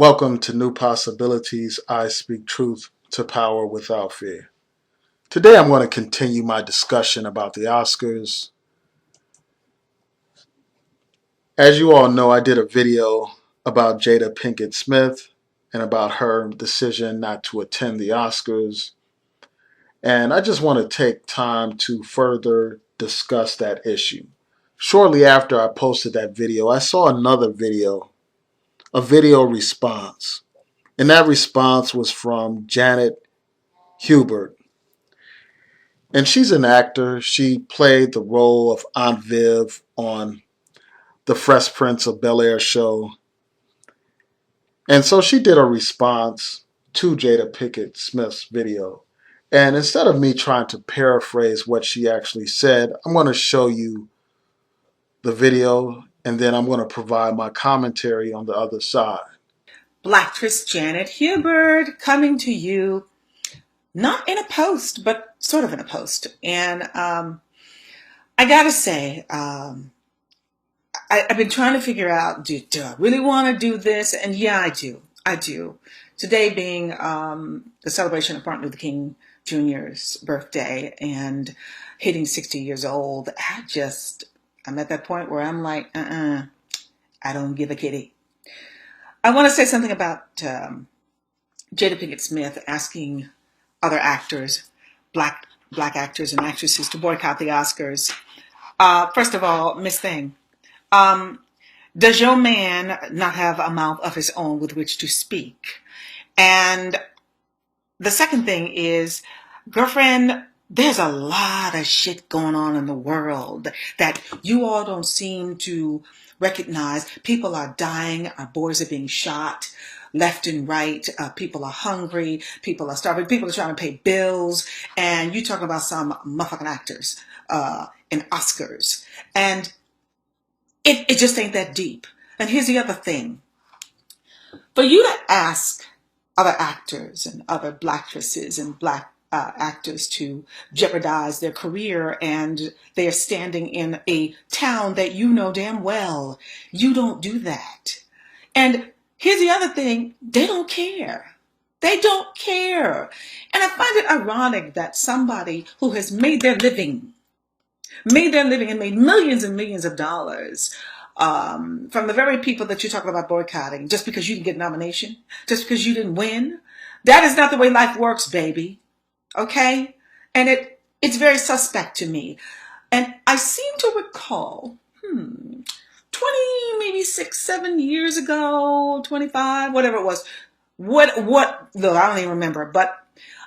Welcome to New Possibilities. I speak truth to power without fear. Today I'm going to continue my discussion about the Oscars. As you all know, I did a video about Jada Pinkett Smith and about her decision not to attend the Oscars. And I just want to take time to further discuss that issue. Shortly after I posted that video, I saw another video, a video response. And that response was from Janet Hubert. And she's an actor. She played the role of Aunt Viv on the Fresh Prince of Bel-Air show. And so she did a response to Jada Pinkett Smith's video. And instead of me trying to paraphrase what she actually said, I'm going to show you the video and then I'm going to provide my commentary on the other side. Blacktress Janet Hubert coming to you, not in a post, but sort of in a post. And I gotta say, I've been trying to figure out, do I really want to do this? And yeah, I do. I do. Today being the celebration of Martin Luther King Jr.'s birthday and hitting 60 years old, I'm at that point where I'm like, I don't give a kitty. I want to say something about Jada Pinkett Smith asking other actors, black actors and actresses, to boycott the Oscars. First of all, Miss Thing, does your man not have a mouth of his own with which to speak? And the second thing is, girlfriend, there's a lot of shit going on in the world that you all don't seem to recognize. People are dying. Our boys are being shot left and right. People are hungry. People are starving. People are trying to pay bills. And you talking about some motherfucking actors in Oscars. And it just ain't that deep. And here's the other thing. For you to ask other actors and other blackstresses and black actors to jeopardize their career, and they are standing in a town that you know damn well, you don't do that. And here's the other thing, they don't care. They don't care. And I find it ironic that somebody who has made their living and made millions and millions of dollars from the very people that you're talking about boycotting, just because you didn't get a nomination, just because you didn't win. That is not the way life works, baby. Okay? And it's very suspect to me. And I seem to recall, 20, maybe 6, 7 years ago, 25, whatever it was. Look, I don't even remember, but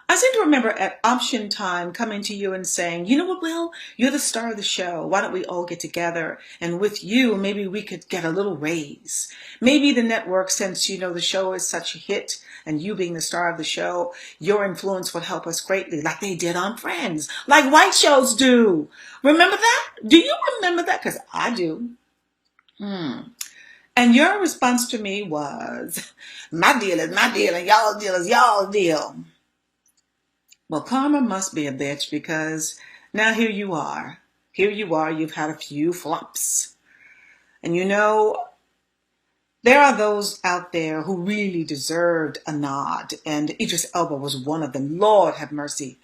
I seem to remember at option time coming to you and saying, you know what, Will, you're the star of the show. Why don't we all get together? And with you, maybe we could get a little raise. Maybe the network, since you know the show is such a hit and you being the star of the show, your influence would help us greatly, like they did on Friends, like white shows do. Remember that? Do you remember that? Because I do. And your response to me was, my deal is my deal and y'all's deal is y'all's deal. Well, karma must be a bitch, because now here you are. Here you are, you've had a few flops. And you know, there are those out there who really deserved a nod. And Idris Elba was one of them. Lord have mercy.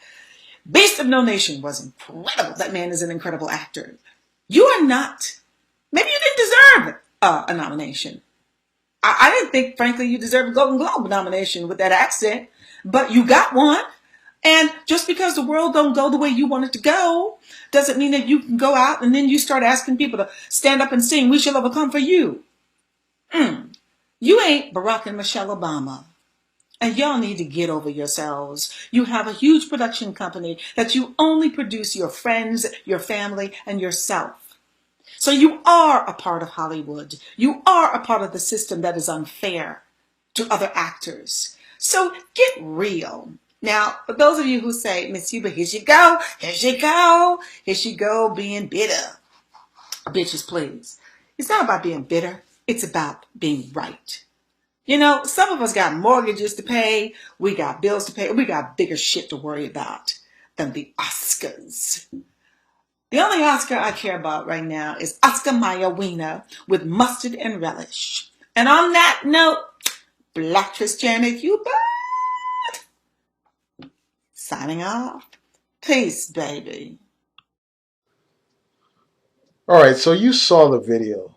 Beast of No Nation was incredible. That man is an incredible actor. You are not. Maybe you didn't deserve a nomination. I didn't think, frankly, you deserved a Golden Globe nomination with that accent. But you got one. And just because the world don't go the way you want it to go doesn't mean that you can go out and then you start asking people to stand up and sing, "We Shall Overcome" for you. You ain't Barack and Michelle Obama. And y'all need to get over yourselves. You have a huge production company that you only produce your friends, your family, and yourself. So you are a part of Hollywood. You are a part of the system that is unfair to other actors. So get real. Now, for those of you who say, Miss Hubert, here she go, here she go being bitter. Bitches, please. It's not about being bitter. It's about being right. You know, some of us got mortgages to pay. We got bills to pay. We got bigger shit to worry about than the Oscars. The only Oscar I care about right now is Oscar Mayer Wiener with mustard and relish. And on that note, Blacktress Janet Hubert signing off. Peace, baby. All right, so you saw the video.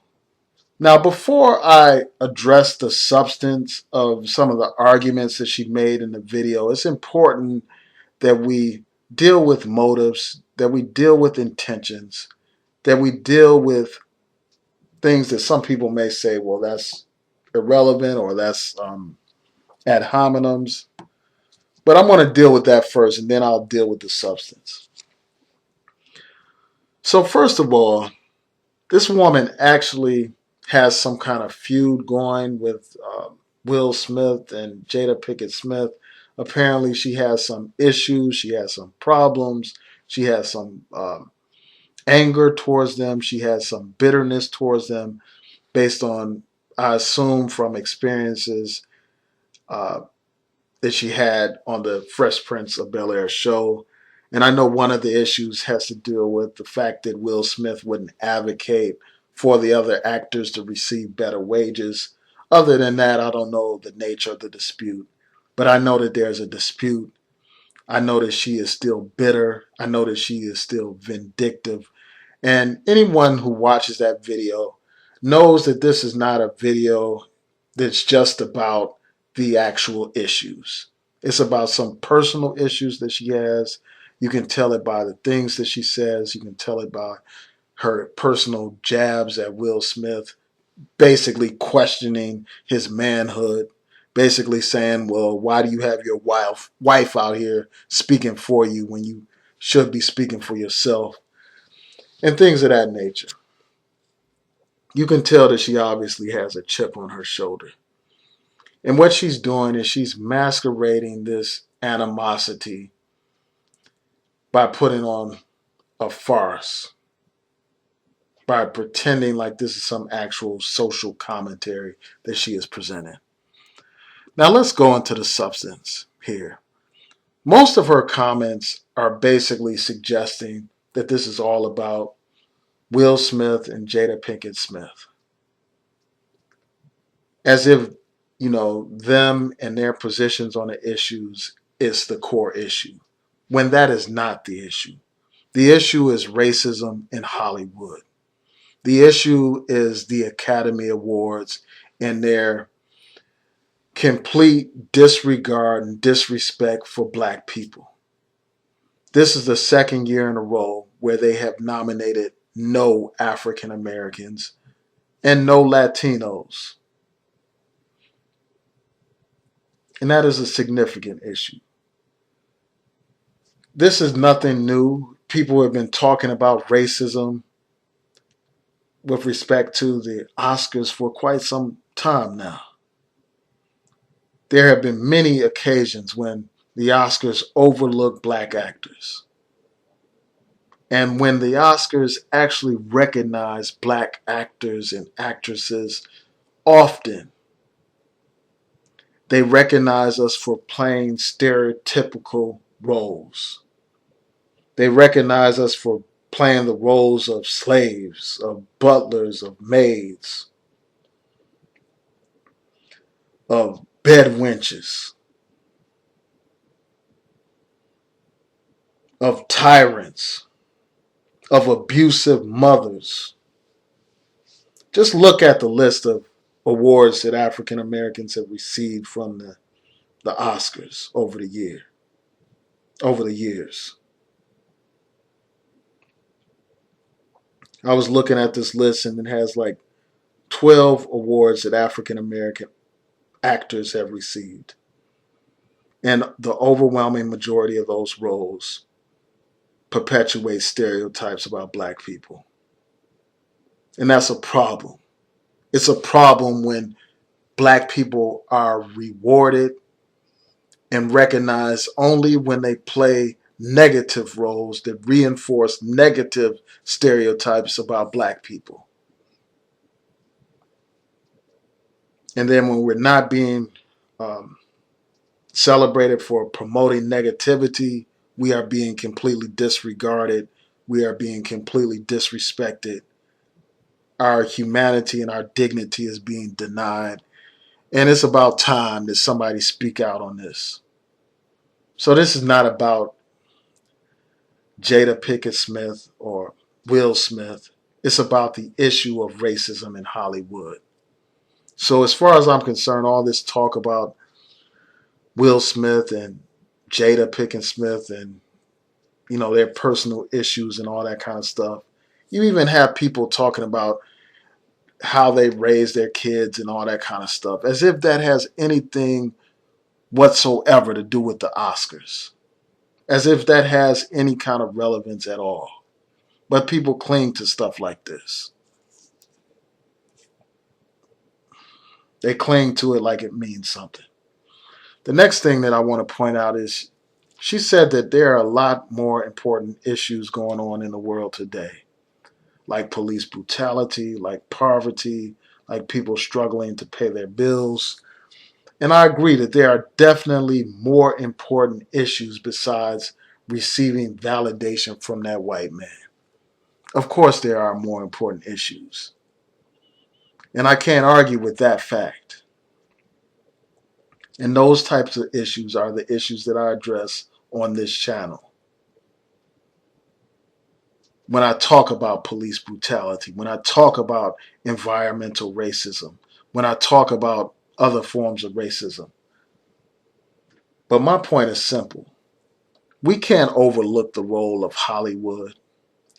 Now, before I address the substance of some of the arguments that she made in the video, it's important that we deal with motives, that we deal with intentions, that we deal with things that some people may say, well, that's irrelevant or that's ad hominems. But I'm going to deal with that first, and then I'll deal with the substance. So, first of all, this woman actually has some kind of feud going with Will Smith and Jada Pinkett Smith. Apparently, she has some issues. She has some problems. She has some anger towards them. She has some bitterness towards them based on, I assume, from experiences uh, that she had on the Fresh Prince of Bel-Air show. And I know one of the issues has to do with the fact that Will Smith wouldn't advocate for the other actors to receive better wages. Other than that, I don't know the nature of the dispute. But I know that there's a dispute. I know that she is still bitter. I know that she is still vindictive. And anyone who watches that video knows that this is not a video that's just about the actual issues. It's about some personal issues that she has. You can tell it by the things that she says. You can tell it by her personal jabs at Will Smith, basically questioning his manhood, basically saying, well, why do you have your wife out here speaking for you when you should be speaking for yourself? And things of that nature. You can tell that she obviously has a chip on her shoulder. And what she's doing is she's masquerading this animosity by putting on a farce, by pretending like this is some actual social commentary that she is presenting. Now let's go into the substance here. Most of her comments are basically suggesting that this is all about Will Smith and Jada Pinkett Smith. As if, them and their positions on the issues is the core issue, when that is not the issue. The issue is racism in Hollywood. The issue is the Academy Awards and their complete disregard and disrespect for black people. This is the second year in a row where they have nominated no African Americans and no Latinos. And that is a significant issue. This is nothing new. People have been talking about racism with respect to the Oscars for quite some time now. There have been many occasions when the Oscars overlook black actors. And when the Oscars actually recognize black actors and actresses, often they recognize us for playing stereotypical roles. They recognize us for playing the roles of slaves, of butlers, of maids, of bed wenches, of tyrants, of abusive mothers. Just look at the list of awards that African Americans have received from the Oscars over the years. I was looking at this list and it has like 12 awards that African American actors have received. And the overwhelming majority of those roles perpetuate stereotypes about black people. And that's a problem. It's a problem when black people are rewarded and recognized only when they play negative roles that reinforce negative stereotypes about black people. And then when we're not being um, celebrated for promoting negativity, we are being completely disregarded. We are being completely disrespected. Our humanity and our dignity is being denied. And it's about time that somebody speak out on this. So this is not about Jada Pinkett Smith or Will Smith. It's about the issue of racism in Hollywood. So as far as I'm concerned, all this talk about Will Smith and Jada Pinkett Smith and their personal issues and all that kind of stuff. You even have people talking about how they raise their kids and all that kind of stuff, as if that has anything whatsoever to do with the Oscars, as if that has any kind of relevance at all. But people cling to stuff like this. They cling to it like it means something. The next thing that I want to point out is she said that there are a lot more important issues going on in the world today, like police brutality, like poverty, like people struggling to pay their bills. And I agree that there are definitely more important issues besides receiving validation from that white man. Of course, there are more important issues. And I can't argue with that fact. And those types of issues are the issues that I address on this channel. When I talk about police brutality, when I talk about environmental racism, when I talk about other forms of racism. But my point is simple. We can't overlook the role of Hollywood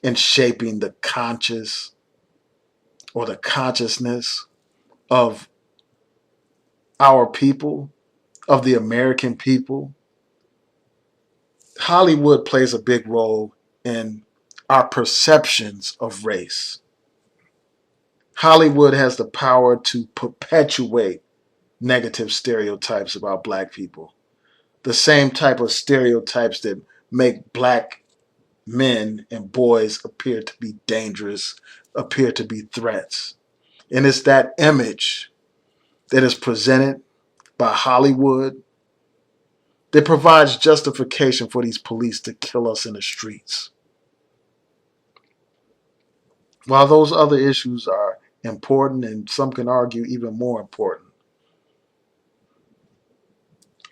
in shaping the conscious or the consciousness of our people, of the American people. Hollywood plays a big role in our perceptions of race. Hollywood has the power to perpetuate negative stereotypes about black people. The same type of stereotypes that make black men and boys appear to be dangerous, appear to be threats. And it's that image that is presented by Hollywood that provides justification for these police to kill us in the streets. While those other issues are important and some can argue even more important,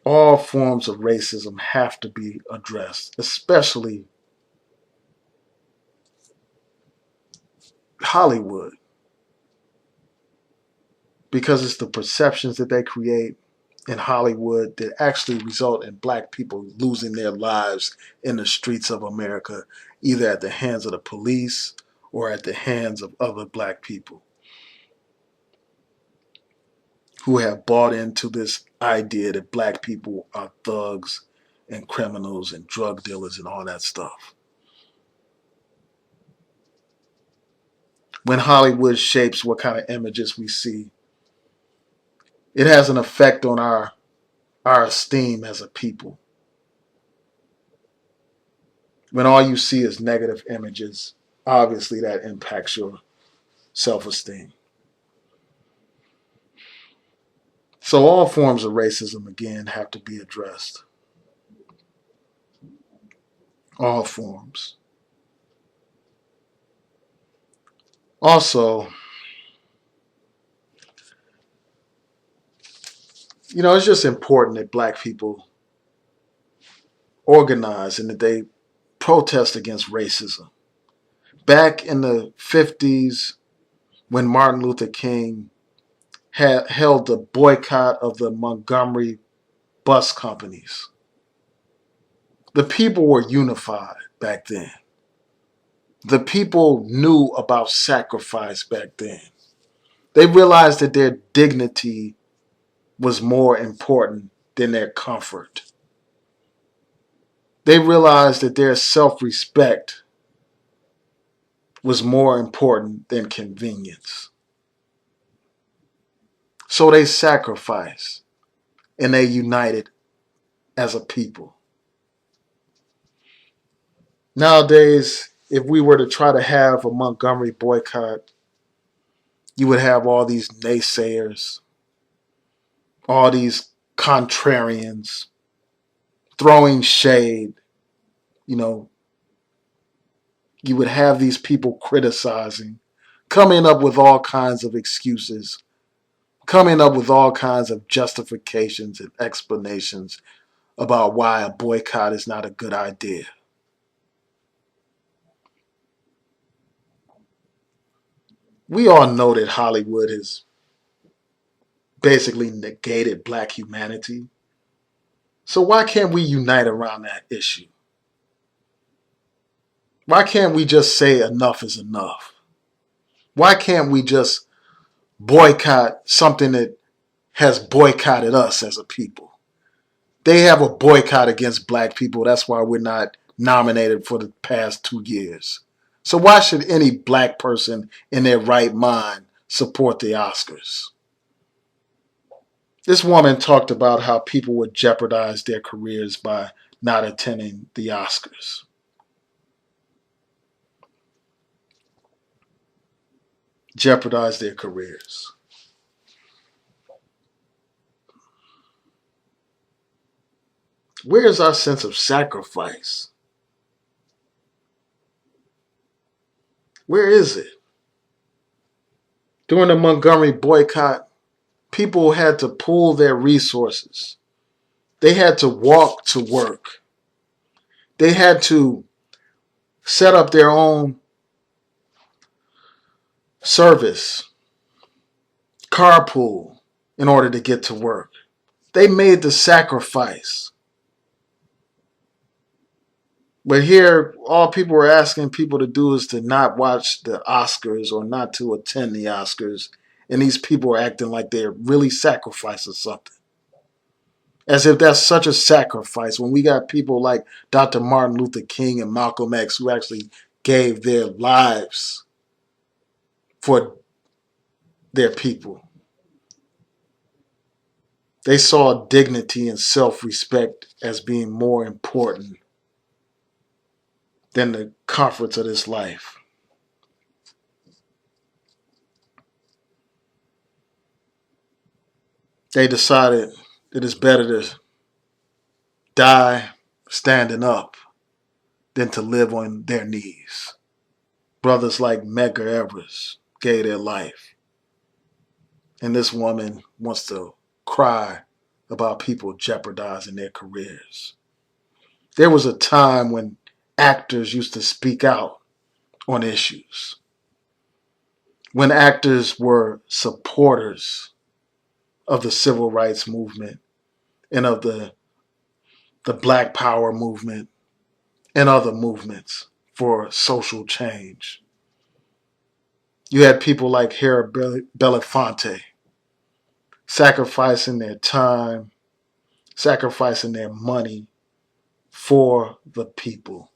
all forms of racism have to be addressed, especially Hollywood, because it's the perceptions that they create in Hollywood that actually result in black people losing their lives in the streets of America, either at the hands of the police or at the hands of other black people who have bought into this idea that black people are thugs and criminals and drug dealers and all that stuff. When Hollywood shapes what kind of images we see, it has an effect on our esteem as a people. When all you see is negative images, obviously that impacts your self-esteem. So all forms of racism, again, have to be addressed. All forms. Also, it's just important that black people organize and that they protest against racism. Back in the 50s, when Martin Luther King had held the boycott of the Montgomery bus companies, the people were unified back then. The people knew about sacrifice back then. They realized that their dignity was more important than their comfort. They realized that their self-respect was more important than convenience. So they sacrificed and they united as a people. Nowadays, if we were to try to have a Montgomery boycott, you would have all these naysayers, all these contrarians throwing shade. You know, you would have these people criticizing, coming up with all kinds of excuses, coming up with all kinds of justifications and explanations about why a boycott is not a good idea. We all know that Hollywood has basically negated black humanity. So why can't we unite around that issue? Why can't we just say enough is enough? Why can't we just boycott something that has boycotted us as a people? They have a boycott against black people. That's why we're not nominated for the past 2 years. So why should any black person in their right mind support the Oscars? This woman talked about how people would jeopardize their careers by not attending the Oscars. Jeopardize their careers. Where is our sense of sacrifice? Where is it? During the Montgomery boycott, people had to pool their resources. They had to walk to work. They had to set up their own service, carpool, in order to get to work. They made the sacrifice. But here, all people are asking people to do is to not watch the Oscars or not to attend the Oscars. And these people are acting like they're really sacrificing something. As if that's such a sacrifice when we got people like Dr. Martin Luther King and Malcolm X who actually gave their lives for their people. They saw dignity and self-respect as being more important than the comforts of this life. They decided it is better to die standing up than to live on their knees. Brothers like Medgar Evers gave their life. And this woman wants to cry about people jeopardizing their careers. There was a time when actors used to speak out on issues, when actors were supporters of the civil rights movement and of the Black Power movement and other movements for social change. You had people like Hubert Belafonte sacrificing their time, sacrificing their money for the people.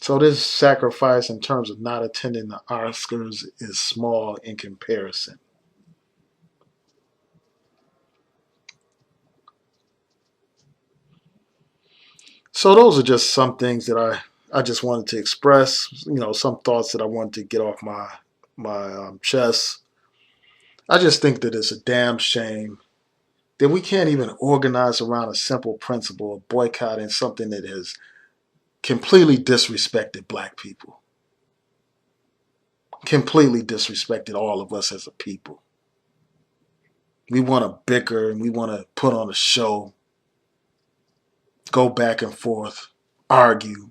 So this sacrifice in terms of not attending the Oscars is small in comparison. So those are just some things that I just wanted to express, some thoughts that I wanted to get off my chest. I just think that it's a damn shame that we can't even organize around a simple principle of boycotting something that has completely disrespected black people, completely disrespected all of us as a people. We want to bicker and we want to put on a show, go back and forth, argue.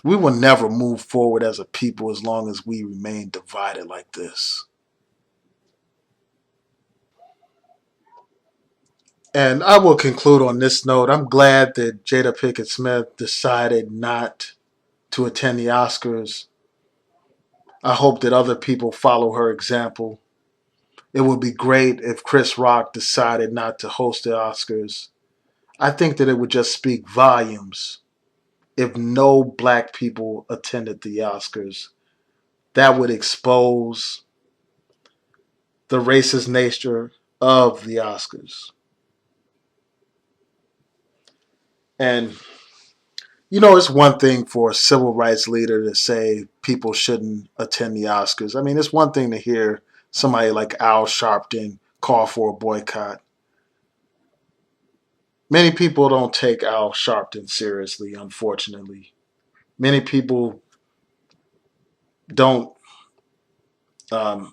We will never move forward as a people as long as we remain divided like this. And I will conclude on this note. I'm glad that Jada Pinkett Smith decided not to attend the Oscars. I hope that other people follow her example. It would be great if Chris Rock decided not to host the Oscars. I think that it would just speak volumes if no black people attended the Oscars. That would expose the racist nature of the Oscars. And, it's one thing for a civil rights leader to say people shouldn't attend the Oscars. I mean, it's one thing to hear somebody like Al Sharpton call for a boycott. Many people don't take Al Sharpton seriously, unfortunately. Many people don't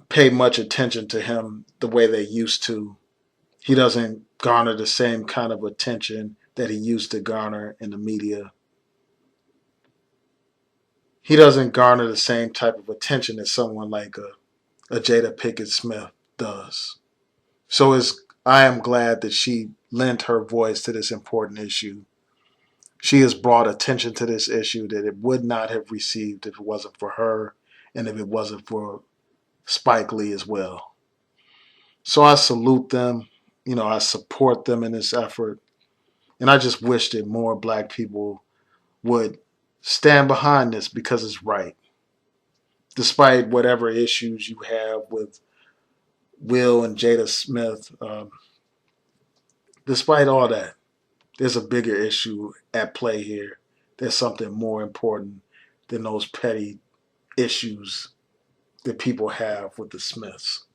pay much attention to him the way they used to. He doesn't garner the same kind of attention that he used to garner in the media. He doesn't garner the same type of attention that someone like a Jada Pinkett Smith does. So I am glad that she lent her voice to this important issue. She has brought attention to this issue that it would not have received if it wasn't for her and if it wasn't for Spike Lee as well. So I salute them. I support them in this effort. And I just wish that more black people would stand behind this because it's right. Despite whatever issues you have with Will and Jada Smith, despite all that, there's a bigger issue at play here. There's something more important than those petty issues that people have with the Smiths.